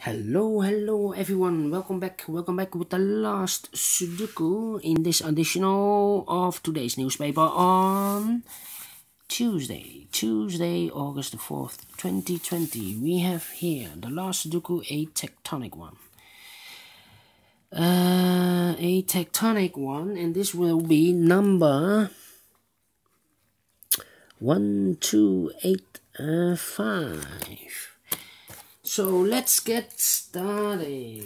Hello everyone, welcome back with the last Sudoku in this additional of today's newspaper on Tuesday, August the 4th, 2020. We have here the last Sudoku, a tectonic one. A tectonic one, and this will be number 1285. So let's get started.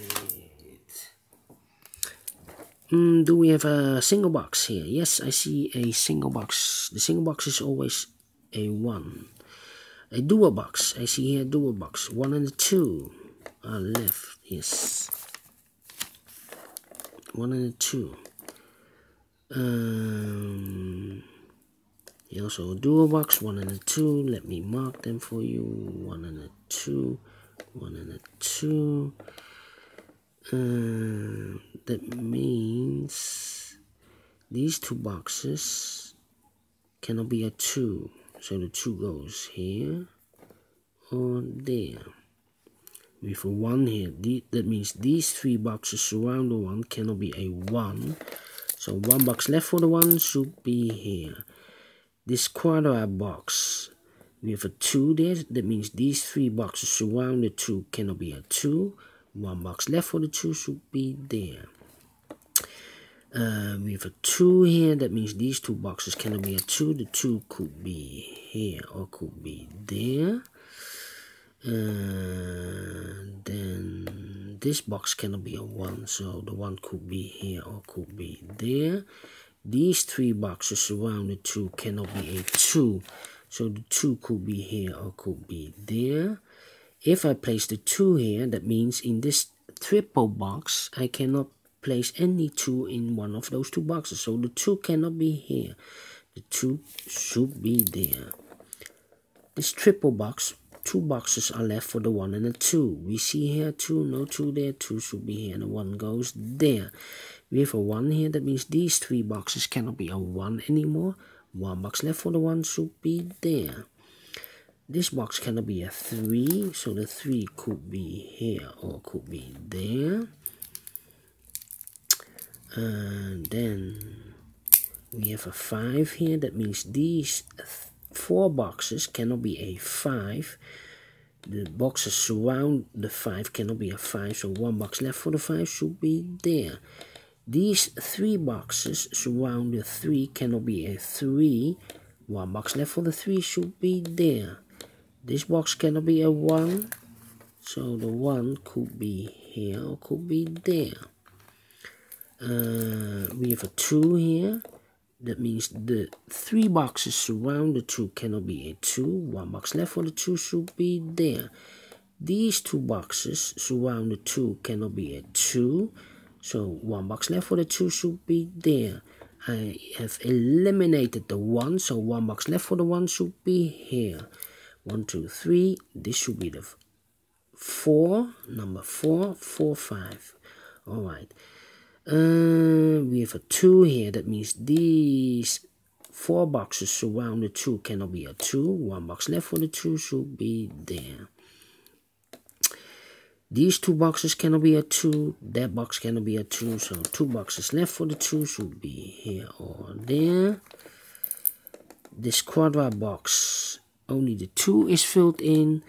Do we have a single box here? Yes, I see a single box. The single box is always a 1. A dual box. I see here a dual box. 1 and a 2 are left. Yes. 1 and a 2. Here also a dual box. 1 and a 2. Let me mark them for you. 1 and a 2. 1 and a 2. That means these two boxes cannot be a 2. So the 2 goes here or there. With a 1 here, that means these 3 boxes surround the 1 cannot be a 1. So 1 box left for the 1 should be here. This quadrat box, we have a 2 there, that means these 3 boxes surround the 2 cannot be a 2. 1 box left for the 2 should be there. We have a 2 here, that means these 2 boxes cannot be a 2. The 2 could be here or could be there. Then this box cannot be a 1, so the 1 could be here or could be there. These 3 boxes surround the 2 cannot be a 2. So the 2 could be here or could be there. If I place the 2 here, that means in this triple box, I cannot place any 2 in one of those 2 boxes. So the 2 cannot be here. The 2 should be there. This triple box, 2 boxes are left for the 1 and the 2. We see here 2, no 2 there, 2 should be here, and the 1 goes there. We have a 1 here, that means these 3 boxes cannot be a 1 anymore. 1 box left for the 1 should be there. This box cannot be a 3, so the 3 could be here or could be there. Then we have a 5 here, that means these 4 boxes cannot be a 5. The boxes surround the 5 cannot be a 5, so 1 box left for the 5 should be there. These 3 boxes surround the 3 cannot be a 3. 1 box left for the 3 should be there. This box cannot be a 1, so the 1 could be here or could be there. We have a 2 here. That means the 3 boxes surround the 2 cannot be a 2. 1 box left for the 2 should be there. These 2 boxes surround the 2 cannot be a 2. So 1 box left for the 2 should be there. I have eliminated the 1, so 1 box left for the 1 should be here. 1, 2, 3. This should be the 4. Number 4, 4, 5. Alright. We have a 2 here. That means these 4 boxes surround the 2 cannot be a 2. 1 box left for the 2 should be there. These 2 boxes cannot be a 2. That box cannot be a 2. So 2 boxes left for the 2 should be here or there. This quadrat box, only the 2 is filled in.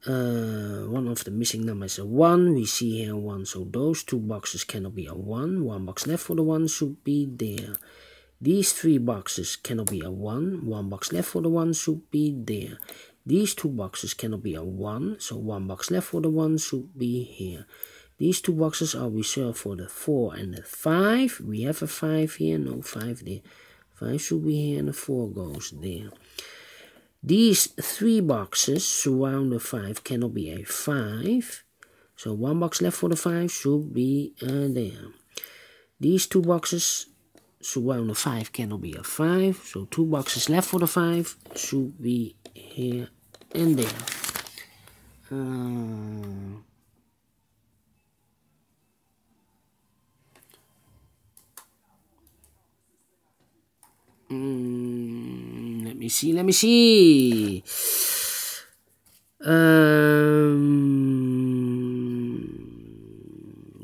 One of the missing numbers is a 1. We see here 1. So those 2 boxes cannot be a 1. 1 box left for the 1 should be there. These 3 boxes cannot be a 1. 1 box left for the 1 should be there. These 2 boxes cannot be a 1, so 1 box left for the 1 should be here. These 2 boxes are reserved for the 4 and the 5. We have a 5 here, no 5 there. 5 should be here and the 4 goes there. These 3 boxes surround the 5 cannot be a 5. So 1 box left for the 5 should be there. These 2 boxes surround the 5 cannot be a 5. So 2 boxes left for the 5 should be here and there. Let me see.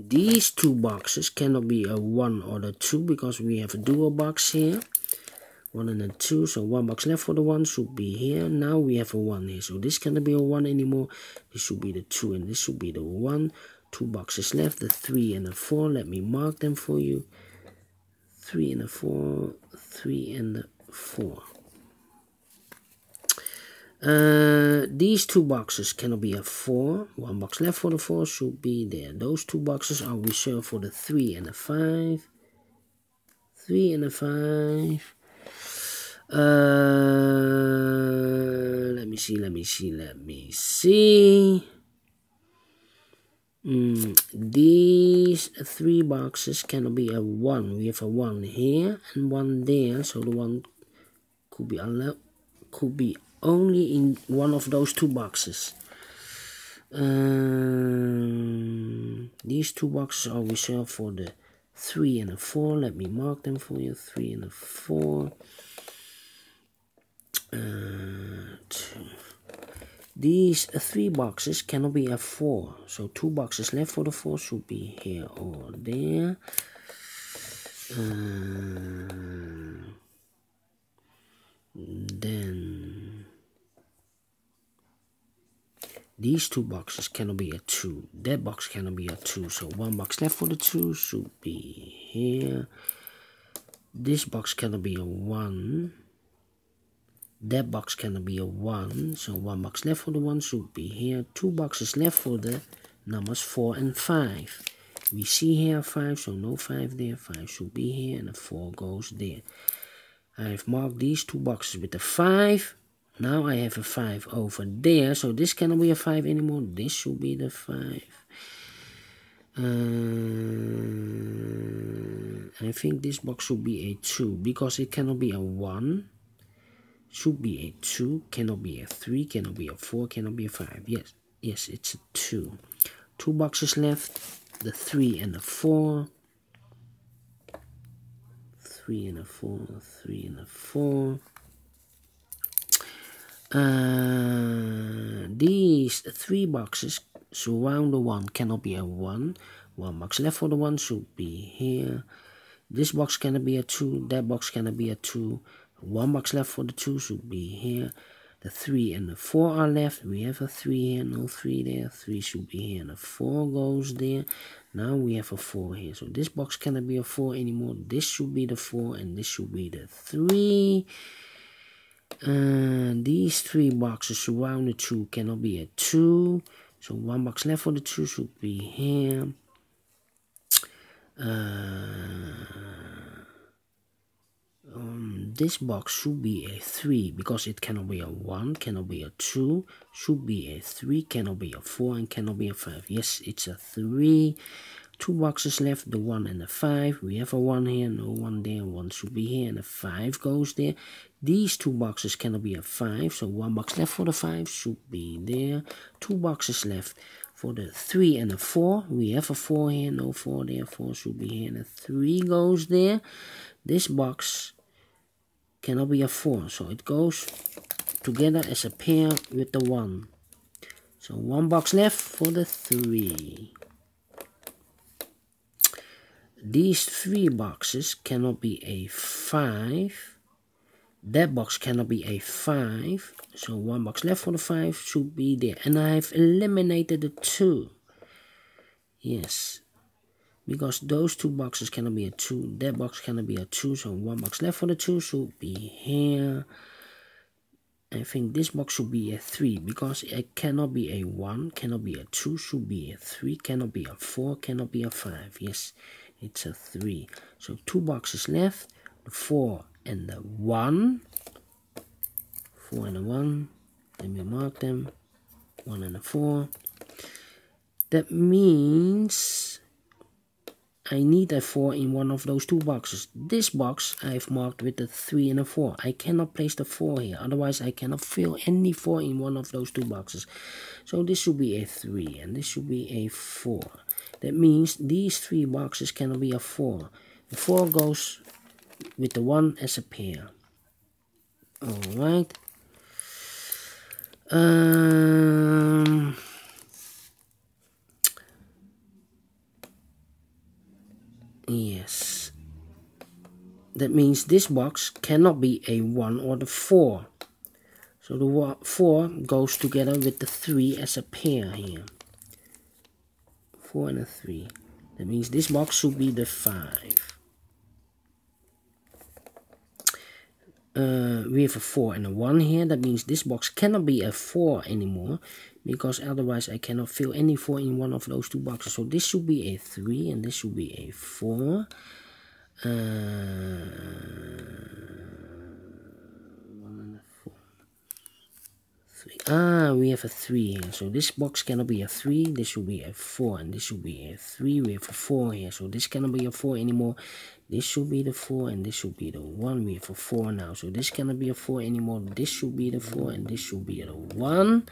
these two boxes cannot be a 1 or a 2 because we have a dual box here. 1 and a 2, so 1 box left for the 1 should be here. Now we have a 1 here, so this cannot be a 1 anymore. This should be the 2 and this should be the 1. 2 boxes left, the 3 and the 4. Let me mark them for you. 3 and a 4, 3 and a 4. These two boxes cannot be a 4. 1 box left for the 4 should be there. Those two boxes are reserved for the 3 and the 5. 3 and a 5. Let me see. These 3 boxes cannot be a 1. We have a 1 here and 1 there, so the 1 could be only in one of those 2 boxes. These 2 boxes are reserved for the 3 and a 4. Let me mark them for you. 3 and a 4. 2. These 3 boxes cannot be a 4. So 2 boxes left for the 4 should be here or there. Then these 2 boxes cannot be a 2. That box cannot be a 2. So 1 box left for the 2 should be here. This box cannot be a 1. That box cannot be a 1. So 1 box left for the 1 should be here. 2 boxes left for the numbers 4 and 5. We see here 5, so no 5 there. 5 should be here and the 4 goes there. I have marked these 2 boxes with a 5. Now I have a 5 over there, so this cannot be a 5 anymore. This should be the 5. I think this box should be a 2 because it cannot be a 1. Should be a 2, cannot be a 3, cannot be a 4, cannot be a 5. Yes, it's a 2. 2 boxes left, the 3 and the 4. 3 and a 4, 3 and a 4. These 3 boxes surround the 1 cannot be a 1. 1 box left for the 1 should be here. This box cannot be a 2. That box cannot be a 2. 1 box left for the 2 should be here. The 3 and the 4 are left. We have a 3 here, no 3 there. 3 should be here and the 4 goes there. Now we have a 4 here. So this box cannot be a 4 anymore. This should be the 4 and this should be the 3. These 3 boxes surround the 2 cannot be a 2. So 1 box left for the 2 should be here. This box should be a 3 because it cannot be a 1, cannot be a 2, should be a 3, cannot be a 4, and cannot be a 5. Yes, it's a 3. 2 boxes left, the 1 and the 5. We have a 1 here, no 1 there, 1 should be here, and a 5 goes there. These 2 boxes cannot be a 5, so 1 box left for the 5 should be there. 2 boxes left for the 3 and the 4. We have a 4 here, no 4 there, 4 should be here, and a 3 goes there. This box cannot be a 4, so it goes together as a pair with the 1. So 1 box left for the 3. These 3 boxes cannot be a 5. That box cannot be a 5. So 1 box left for the 5 should be there. And I have eliminated the 2. Yes. Because those 2 boxes cannot be a 2. That box cannot be a 2. So 1 box left for the 2 should be here. I think this box should be a 3. Because it cannot be a 1. Cannot be a 2. Should be a 3. Cannot be a 4. Cannot be a 5. Yes. It's a 3. So 2 boxes left. The 4 and the 1. 4 and a 1. Let me mark them. 1 and a 4. That means I need a 4 in one of those 2 boxes. This box I've marked with the 3 and a 4. I cannot place the 4 here. Otherwise I cannot fill any 4 in one of those 2 boxes. So this should be a 3 and this should be a 4. That means these 3 boxes cannot be a 4. The 4 goes with the 1 as a pair. Alright. Yes. That means this box cannot be a 1 or the 4. So the 4 goes together with the 3 as a pair here. 4 and a 3. That means this box should be the 5. We have a 4 and a 1 here. That means this box cannot be a 4 anymore, because otherwise I cannot fill any 4 in one of those two boxes. So this should be a 3 and this should be a 4. 1 and a 4. 3. We have a 3 here. So this box cannot be a 3. This should be a 4 and this should be a 3. We have a 4 here. So this cannot be a 4 anymore. This should be the 4 and this should be the 1. We have a 4 now. So this cannot be a 4 anymore. This should be the 4 and this should be the 1.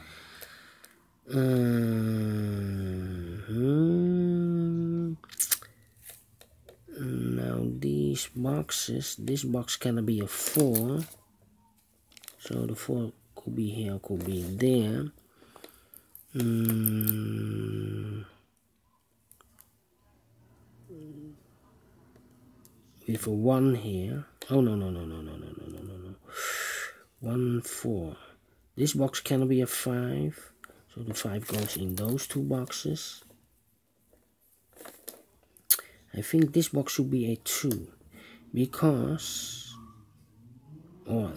Now these boxes, this box cannot be a 4. So the 4 could be here, could be there. With a 1 here. Oh no. 1, 4. This box cannot be a 5. So the 5 goes in those two boxes. I think this box should be a 2. Because or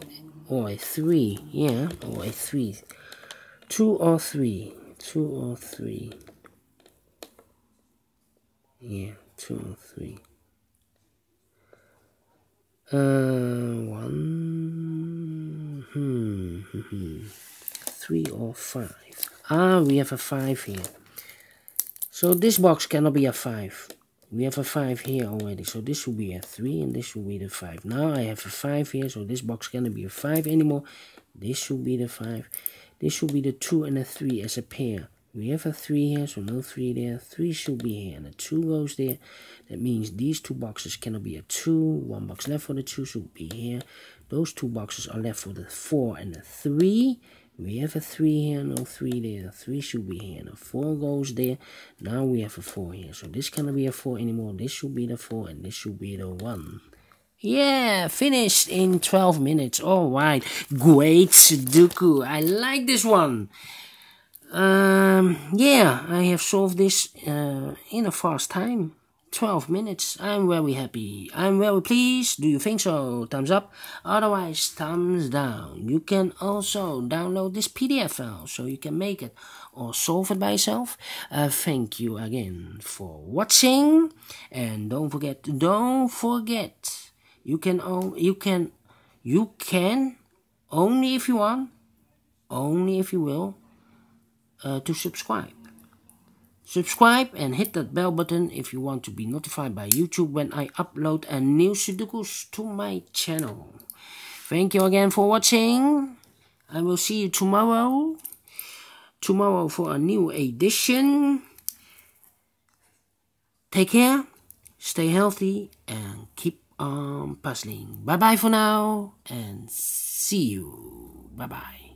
a 3. Yeah, or a 3. 2 or 3. 2 or 3. Yeah, 2 or 3. 1, 3 or 5. We have a 5 here. So this box cannot be a 5. We have a 5 here already. So this should be a 3 and this should be the 5. Now I have a 5 here. So this box cannot be a 5 anymore. This should be the 5. This should be the 2 and a 3 as a pair. We have a 3 here, so no 3 there. 3 should be here, and a 2 goes there. That means these two boxes cannot be a 2. 1 box left for the 2 should be here. Those two boxes are left for the 4 and the 3. We have a 3 here, no 3 there. 3 should be here, and a 4 goes there. Now we have a 4 here, so this cannot be a 4 anymore. This should be the 4, and this should be the 1. Yeah, finished in 12 minutes. Alright, great Sudoku. I like this one. Yeah, I have solved this in a fast time. 12 minutes. I'm very happy. I'm very pleased. Do you think so? Thumbs up. Otherwise, thumbs down. You can also download this PDF file so you can make it or solve it by yourself. Thank you again for watching. And don't forget, you can only if you want, only if you will, to subscribe. Subscribe and hit that bell button if you want to be notified by YouTube when I upload a new Sudokus to my channel. Thank you again for watching. I will see you tomorrow. Tomorrow for a new edition. Take care, stay healthy, and keep on puzzling. Bye bye for now, and see you. Bye bye.